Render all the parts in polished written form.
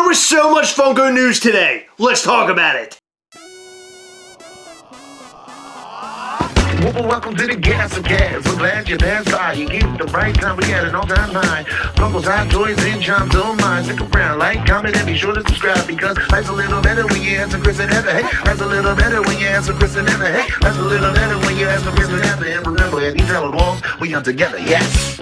was so much Funko news today. Let's talk about it. Welcome to the Gastlecast. We're glad you're there. You get the right time. We had an all-time high. Funko's hot toys and John's own mind. Stick around, like, comment, and be sure to subscribe because life's a little better when you answer Chris and Heather. Hey, life's a little better when you answer Chris and Heather. Hey, life's a little better when you answer Chris and Heather. And remember, if you tell along, we are together. Yes.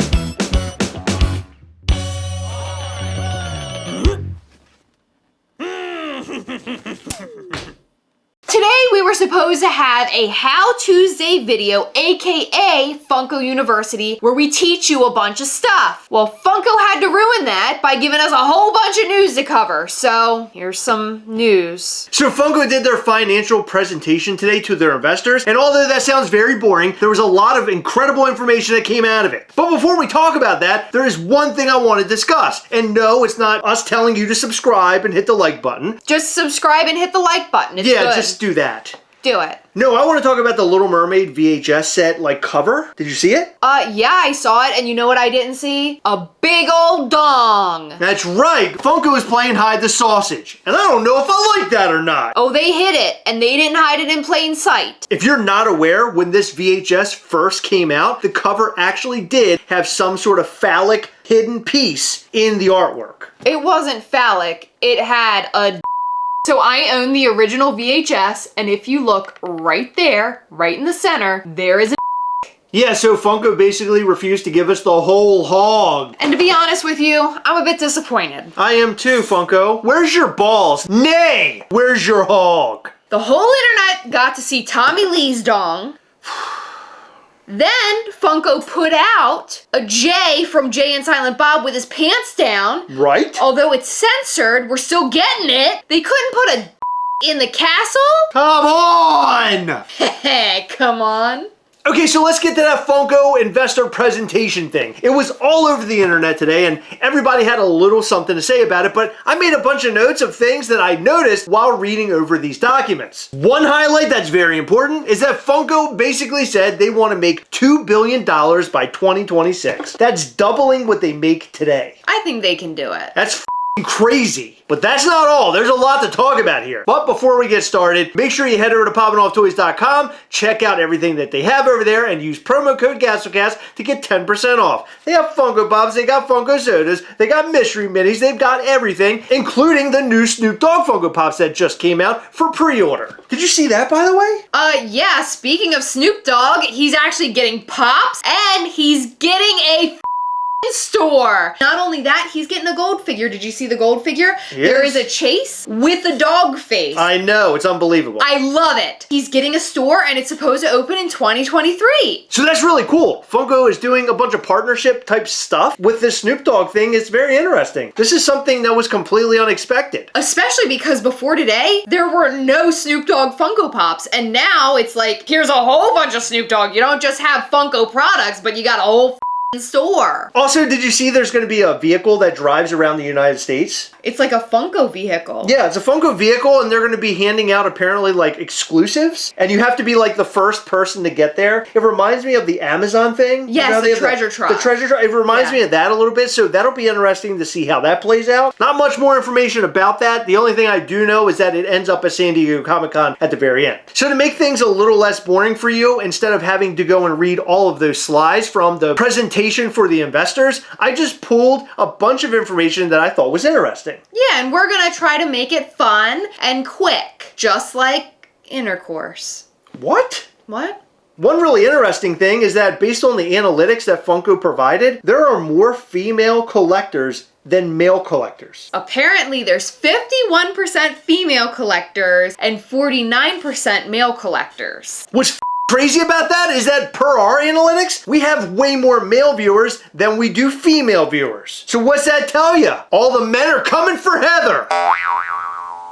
Today we were supposed to have a How Tuesday video, aka Funko University, where we teach you a bunch of stuff. Well, Funko had to ruin that by giving us a whole bunch of news to cover, so here's some news. So Funko did their financial presentation today to their investors, and although that sounds very boring, there was a lot of incredible information that came out of it. But before we talk about that, there is one thing I want to discuss. And no, it's not us telling you to subscribe and hit the like button. Just subscribe and hit the like button. It's yeah, good. just do that. Do it. No, I want to talk about the Little Mermaid VHS set, like, cover. Did you see it? Yeah, I saw it, and you know what I didn't see? A big old dong. That's right. Funko is playing hide the sausage. And I don't know if I like that or not. Oh, they hid it, and they didn't hide it in plain sight. If you're not aware, when this VHS first came out, the cover actually did have some sort of phallic hidden piece in the artwork. It wasn't phallic. It had a So I own the original VHS, and if you look right there, right in the center, there is a Yeah, so Funko basically refused to give us the whole hog. And to be honest with you, I'm a bit disappointed. I am too, Funko. Where's your balls? Nay! Where's your hog? The whole internet got to see Tommy Lee's dong. Then Funko put out a Jay from Jay and Silent Bob with his pants down. Right? Although it's censored, we're still getting it. They couldn't put a in the castle? Come on! Come on. Okay, so let's get to that Funko investor presentation thing. It was all over the internet today and everybody had a little something to say about it, but I made a bunch of notes of things that I noticed while reading over these documents. One highlight that's very important is that Funko basically said they want to make $2 billion by 2026. That's doubling what they make today. I think they can do it. That's crazy. But that's not all. There's a lot to talk about here. But before we get started, make sure you head over to POPPINOffToys.com, check out everything that they have over there, and use promo code Gastlecast to get 10% off. They have Funko Pops, they got Funko Sodas, they got Mystery Minis, they've got everything, including the new Snoop Dogg Funko Pops that just came out for pre-order. Did you see that, by the way? Yeah, speaking of Snoop Dogg, he's actually getting Pops, and he's getting a store. Not only that, he's getting a gold figure. Did you see the gold figure? Yes. There is a chase with a dog face. I know, it's unbelievable. I love it. He's getting a store and it's supposed to open in 2023. So that's really cool. Funko is doing a bunch of partnership type stuff with this Snoop Dogg thing. It's very interesting. This is something that was completely unexpected. Especially because before today, there were no Snoop Dogg Funko Pops. And now it's like, here's a whole bunch of Snoop Dogg. You don't just have Funko products, but you got a whole store. Also, did you see there's going to be a vehicle that drives around the United States? It's like a Funko vehicle. Yeah, it's a Funko vehicle and they're going to be handing out apparently like exclusives and you have to be like the first person to get there. It reminds me of the Amazon thing. Yes, you know, the treasure truck. The treasure truck. It reminds me of that a little bit, so that'll be interesting to see how that plays out. Not much more information about that. The only thing I do know is that it ends up at San Diego Comic-Con at the very end. So to make things a little less boring for you, instead of having to go and read all of those slides from the presentation for the investors, I just pulled a bunch of information that I thought was interesting. Yeah, and we're gonna try to make it fun and quick, just like intercourse. What? What? One really interesting thing is that based on the analytics that Funko provided, there are more female collectors than male collectors. Apparently there's 51% female collectors and 49% male collectors. What's crazy about that is that per our analytics, we have way more male viewers than we do female viewers. So what's that tell you? All the men are coming for Heather.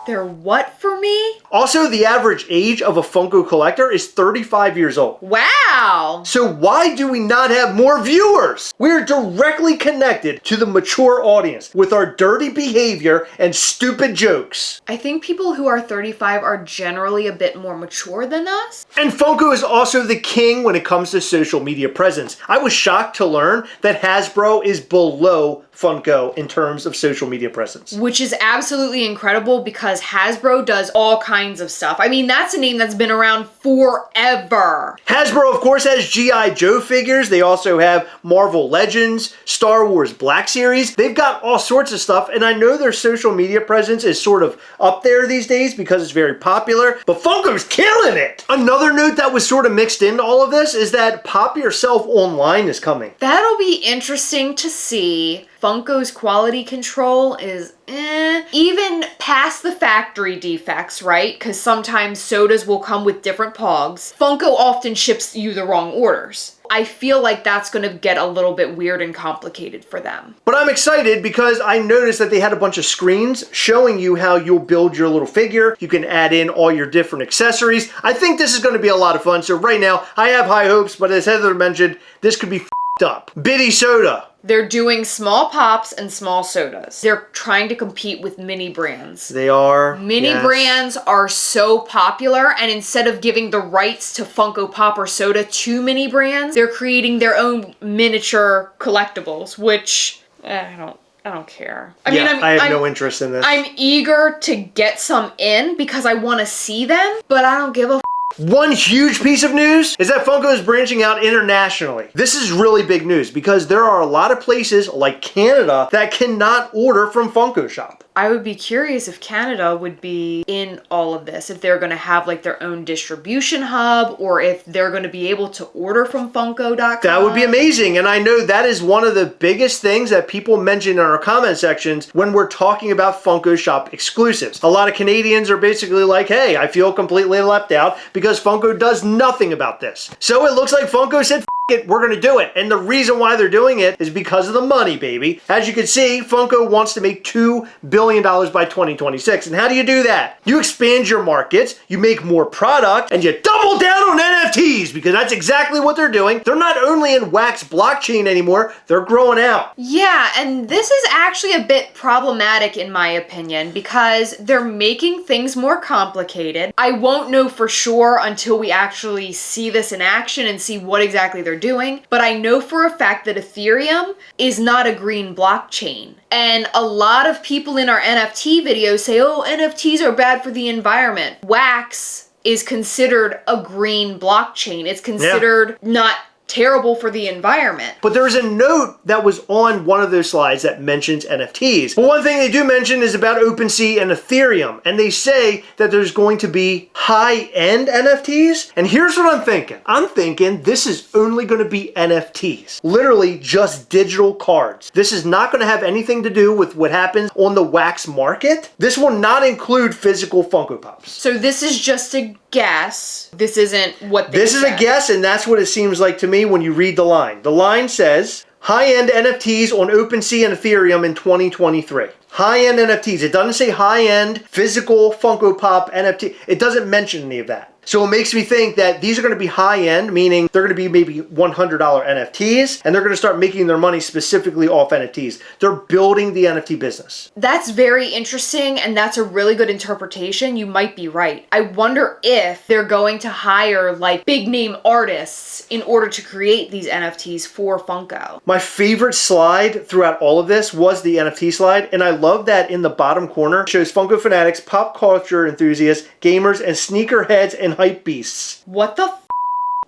They're what for me? Also, the average age of a Funko collector is 35 years old. Wow! So why do we not have more viewers? We're directly connected to the mature audience with our dirty behavior and stupid jokes. I think people who are 35 are generally a bit more mature than us. And Funko is also the king when it comes to social media presence. I was shocked to learn that Hasbro is below Funko in terms of social media presence. Which is absolutely incredible because Hasbro does all kinds of stuff. I mean, that's a name that's been around forever. Hasbro, of course, has G.I. Joe figures. They also have Marvel Legends, Star Wars Black Series. They've got all sorts of stuff, and I know their social media presence is sort of up there these days because it's very popular, but Funko's killing it! Another note that was sort of mixed into all of this is that Pop Yourself Online is coming. That'll be interesting to see. Funko's quality control is even past the factory defects, right? Because sometimes sodas will come with different pogs. Funko often ships you the wrong orders. I feel like that's going to get a little bit weird and complicated for them. But I'm excited because I noticed that they had a bunch of screens showing you how you'll build your little figure. You can add in all your different accessories. I think this is going to be a lot of fun. So right now, I have high hopes, but as Heather mentioned, this could be f***ed up. Biddy Soda. They're doing small pops and small sodas. They're trying to compete with mini brands. They are. Mini brands are so popular, and instead of giving the rights to Funko Pop or soda to mini brands, they're creating their own miniature collectibles, which I don't care. I mean, I have no interest in this. I'm eager to get some in because I want to see them, but I don't give a One huge piece of news is that Funko is branching out internationally. This is really big news because there are a lot of places like Canada that cannot order from Funko Shop. I would be curious if Canada would be in all of this, if they're going to have like their own distribution hub, or if they're going to be able to order from Funko.com. That would be amazing, and I know that is one of the biggest things that people mention in our comment sections when we're talking about Funko Shop exclusives. A lot of Canadians are basically like, hey, I feel completely left out because Funko does nothing about this. So it looks like Funko said, it, we're gonna do it. And the reason why they're doing it is because of the money, baby. As you can see, Funko wants to make $2 billion by 2026. And how do you do that? You expand your markets, you make more product, and you double down on NFTs because that's exactly what they're doing. They're not only in wax blockchain anymore, they're growing out. Yeah, and this is actually a bit problematic in my opinion because they're making things more complicated. I won't know for sure until we actually see this in action and see what exactly they're doing, but I know for a fact that Ethereum is not a green blockchain. And a lot of people in our NFT videos say, oh, NFTs are bad for the environment. Wax is considered a green blockchain. It's considered not terrible for the environment. But there's a note that was on one of those slides that mentions NFTs. But one thing they do mention is about OpenSea and Ethereum. And they say that there's going to be high-end NFTs. And here's what I'm thinking. I'm thinking this is only going to be NFTs. Literally just digital cards. This is not going to have anything to do with what happens on the wax market. This will not include physical Funko Pops. So this is just a guess. This isn't what they This is a guess, and that's what it seems like to me when you read the line. The line says, high-end NFTs on OpenSea and Ethereum in 2023. High-end NFTs. It doesn't say high-end physical Funko Pop NFT. It doesn't mention any of that. So it makes me think that these are going to be high-end, meaning they're going to be maybe $100 NFTs, and they're going to start making their money specifically off NFTs. They're building the NFT business. That's very interesting, and that's a really good interpretation. You might be right. I wonder if they're going to hire like big-name artists in order to create these NFTs for Funko. My favorite slide throughout all of this was the NFT slide, and I love that in the bottom corner it shows Funko fanatics, pop culture enthusiasts, gamers, and sneakerheads and hype beasts. What the f?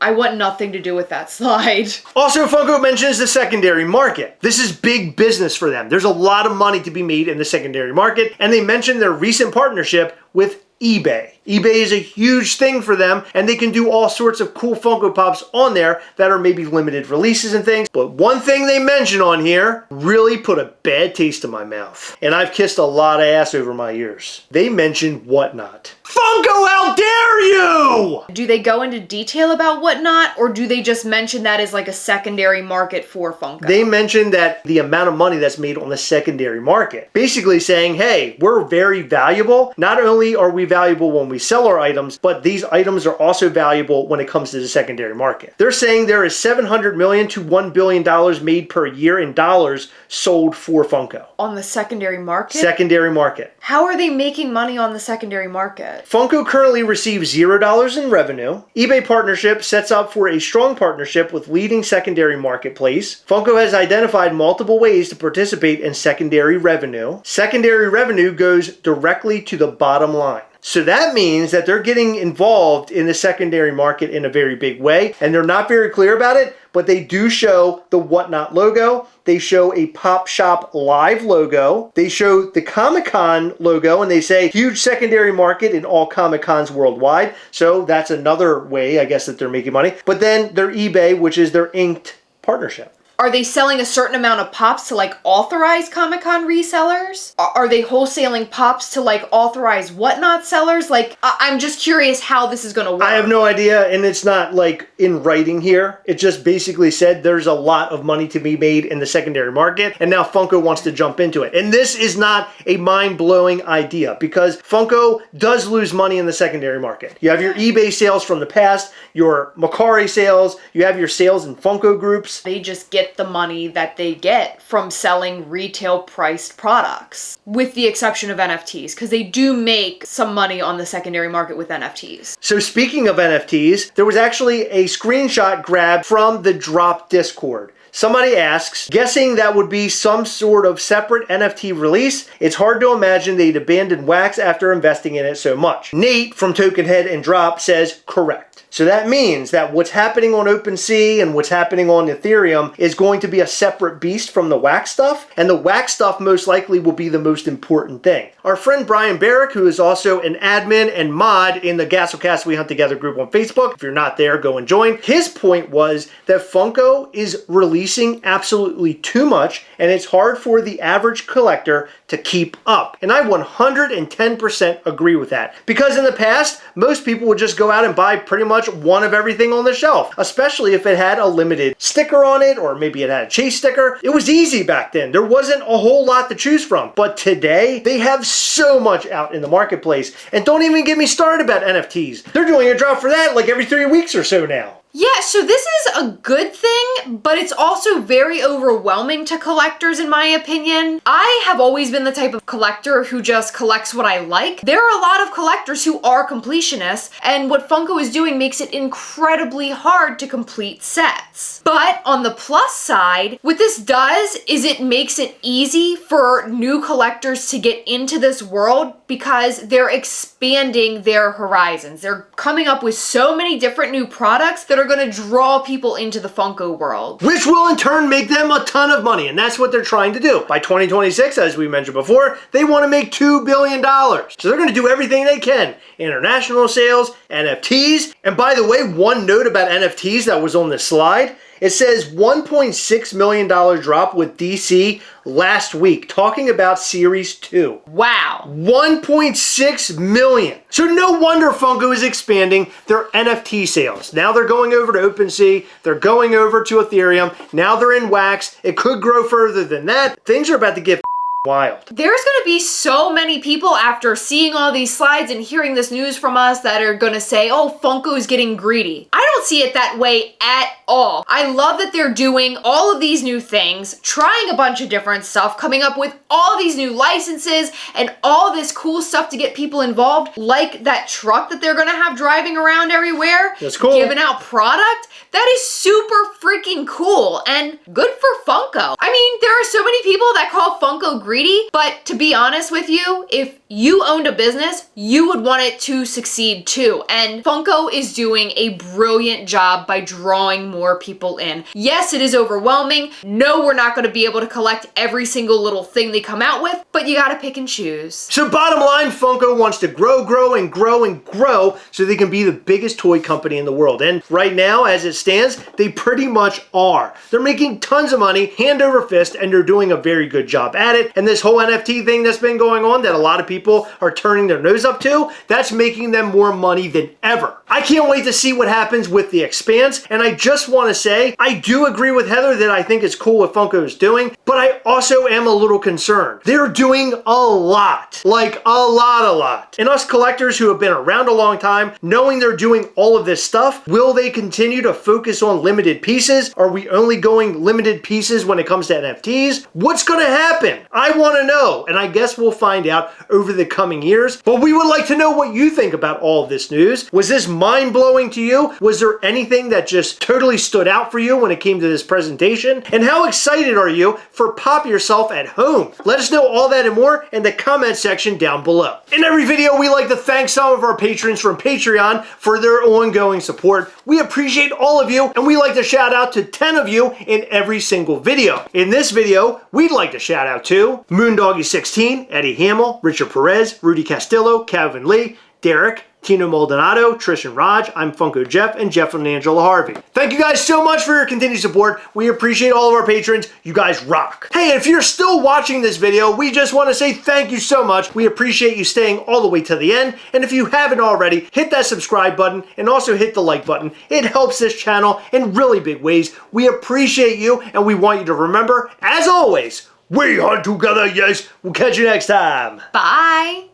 I want nothing to do with that slide. Also, Funko mentions the secondary market. This is big business for them. There's a lot of money to be made in the secondary market, and they mentioned their recent partnership with eBay. eBay is a huge thing for them, and they can do all sorts of cool Funko Pops on there that are maybe limited releases and things. But one thing they mention on here really put a bad taste in my mouth. And I've kissed a lot of ass over my years. They mentioned Whatnot. Funko, how dare you! Do they go into detail about Whatnot, or do they just mention that as like a secondary market for Funko? They mentioned that the amount of money that's made on the secondary market. Basically saying, hey, we're very valuable. Not only are we valuable when we sell our items, but these items are also valuable when it comes to the secondary market. They're saying there is $700 million to $1 billion made per year in dollars sold for Funko. On the secondary market? Secondary market. How are they making money on the secondary market? Funko currently receives $0 in revenue. eBay partnership sets up for a strong partnership with leading secondary marketplace. Funko has identified multiple ways to participate in secondary revenue. Secondary revenue goes directly to the bottom line. So that means that they're getting involved in the secondary market in a very big way, and they're not very clear about it, but they do show the Whatnot logo. They show a Pop Shop Live logo. They show the Comic-Con logo, and they say huge secondary market in all Comic-Cons worldwide. So that's another way, I guess, that they're making money. But then their eBay, which is their inked partnership. Are they selling a certain amount of pops to like authorized Comic-Con resellers? Are they wholesaling pops to like authorized Whatnot sellers? Like, I'm just curious how this is gonna work. I have no idea, and it's not like in writing here. It just basically said there's a lot of money to be made in the secondary market, and now Funko wants to jump into it. And this is not a mind-blowing idea, because Funko does lose money in the secondary market. You have your eBay sales from the past, your Macari sales, you have your sales in Funko groups. They just get the money that they get from selling retail priced products, with the exception of NFTs, because they do make some money on the secondary market with NFTs. So speaking of NFTs, there was actually a screenshot grabbed from the Drop Discord. Somebody asks, guessing that would be some sort of separate NFT release, it's hard to imagine they'd abandon Wax after investing in it so much. Nate from Tokenhead and Drop says correct. So that means that what's happening on OpenSea and what's happening on Ethereum is going to be a separate beast from the Wax stuff, and the Wax stuff most likely will be the most important thing. Our friend Brian Barrick, who is also an admin and mod in the Gastlecast We Hunt Together group on Facebook, if you're not there, go and join. His point was that Funko is releasing absolutely too much, and it's hard for the average collector to keep up. And I 110% agree with that. Because in the past, most people would just go out and buy pretty much one of everything on the shelf, especially if it had a limited sticker on it, or maybe it had a chase sticker. It was easy back then. There wasn't a whole lot to choose from. But today, they have so much out in the marketplace. And don't even get me started about NFTs. They're doing a drop for that like every 3 weeks or so now. Yeah, so this is a good thing, but it's also very overwhelming to collectors, in my opinion. I have always been the type of collector who just collects what I like. There are a lot of collectors who are completionists, and what Funko is doing makes it incredibly hard to complete sets. But on the plus side, what this does is it makes it easy for new collectors to get into this world because they're expanding their horizons. They're coming up with so many different new products that are going to draw people into the Funko world. Which will in turn make them a ton of money, and that's what they're trying to do. By 2026, as we mentioned before, they want to make $2 billion. So they're going to do everything they can. International sales, NFTs, and by the way, one note about NFTs that was on this slide, it says $1.6 million drop with DC last week, talking about Series 2. Wow. 1.6 million. So no wonder Funko is expanding their NFT sales. Now they're going over to OpenSea, they're going over to Ethereum, now they're in Wax. It could grow further than that. Things are about to get wild. There's gonna be so many people after seeing all these slides and hearing this news from us that are gonna say, oh, Funko is getting greedy. I don't see it that way at all. I love that they're doing all of these new things, trying a bunch of different stuff, coming up with all these new licenses and all this cool stuff to get people involved, like that truck that they're gonna have driving around everywhere. That's cool. Giving out product. That is super freaking cool and good for Funko. I mean, there are so many people that call Funko greedy, but to be honest with you, if you owned a business, you would want it to succeed too. And Funko is doing a brilliant job by drawing more people in. Yes, it is overwhelming. No, we're not going to be able to collect every single little thing they come out with, but you got to pick and choose. So bottom line, Funko wants to grow and grow and grow so they can be the biggest toy company in the world. And right now, as it stands, they pretty much are. They're making tons of money, hand over fist, and they're doing a very good job at it. And this whole NFT thing that's been going on that a lot of people are turning their nose up to, that's making them more money than ever. I can't wait to see what happens with the Expanse, and I just want to say, I do agree with Heather that I think it's cool what Funko is doing, but I also am a little concerned. They're doing a lot, like a lot. And us collectors who have been around a long time, knowing they're doing all of this stuff, will they continue to focus on limited pieces? Are we only going limited pieces when it comes to NFTs? What's going to happen? I want to know, and I guess we'll find out over over the coming years. But we would like to know what you think about all of this news. Was this mind-blowing to you? Was there anything that just totally stood out for you when it came to this presentation? And how excited are you for Pop Yourself at home? Let us know all that and more in the comment section down below. In every video, we like to thank some of our patrons from Patreon for their ongoing support. We appreciate all of you, and we like to shout out to 10 of you in every single video. In this video, we'd like to shout out to Moondoggy16, Eddie Hamill, Richard Perez, Rudy Castillo, Calvin Lee, Derek, Tino Maldonado, Trishan Raj, I'm Funko Jeff, and Jeff and Angela Harvey. Thank you guys so much for your continued support. We appreciate all of our patrons. You guys rock. Hey, if you're still watching this video, we just want to say thank you so much. We appreciate you staying all the way to the end. And if you haven't already, hit that subscribe button and also hit the like button. It helps this channel in really big ways. We appreciate you, and we want you to remember, as always, we hunt together, yes. We'll catch you next time. Bye.